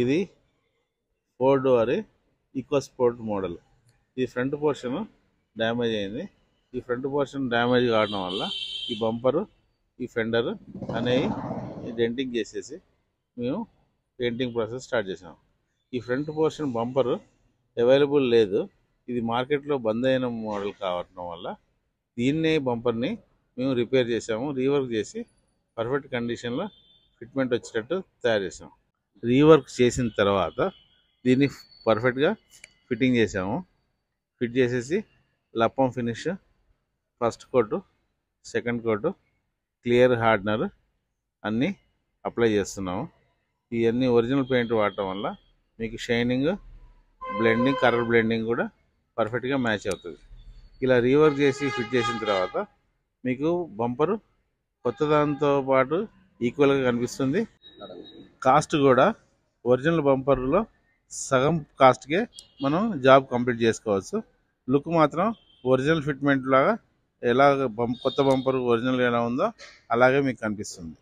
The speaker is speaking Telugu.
ఇది 4 డోర్ ఈకో స్పోర్ట్ మోడల్. ఈ ఫ్రంట్ పోర్షన్ డ్యామేజ్ అయింది. ఈ ఫ్రంట్ పోర్షన్ డ్యామేజ్ కావడం వల్ల ఈ బంపరు, ఈ ఫెండర్ అనేవి డెంటింగ్ చేసేసి మేము పెయింటింగ్ ప్రాసెస్ స్టార్ట్ చేసాం. ఈ ఫ్రంట్ పోర్షన్ బంపరు అవైలబుల్ లేదు. ఇది మార్కెట్లో బంద్ అయిన మోడల్ కావడం వల్ల దీన్ని బంపర్ని మేము రిపేర్ చేసాము. రీవర్క్ చేసి పర్ఫెక్ట్ కండిషన్లో ఫిట్మెంట్ వచ్చేటట్టు తయారు చేసాము. రీవర్క్ చేసిన తర్వాత దీన్ని పర్ఫెక్ట్గా ఫిట్టింగ్ చేసాము. ఫిట్ చేసేసి లప్పం finish, first coat, second coat, clear hardener అన్నీ అప్లై చేస్తున్నాము. ఇవన్నీ ఒరిజినల్ పెయింట్ వాడటం వల్ల మీకు షైనింగ్, బ్లెండింగ్, కలర్ బ్లెండింగ్ కూడా పర్ఫెక్ట్గా మ్యాచ్ అవుతుంది. ఇలా రీవర్క్ చేసి ఫిట్ చేసిన తర్వాత మీకు బంపరు కొత్త దాంతో పాటు ఈక్వల్గా కనిపిస్తుంది. కాస్ట్ కూడా ఒరిజినల్ బంపర్లో సగం కాస్ట్కే మనం జాబ్ కంప్లీట్ చేసుకోవచ్చు. లుక్ మాత్రం ఒరిజినల్ ఫిట్మెంట్ లాగా కొత్త బంపర్ ఒరిజినల్ ఎలా ఉందో అలాగే మీకు కనిపిస్తుంది.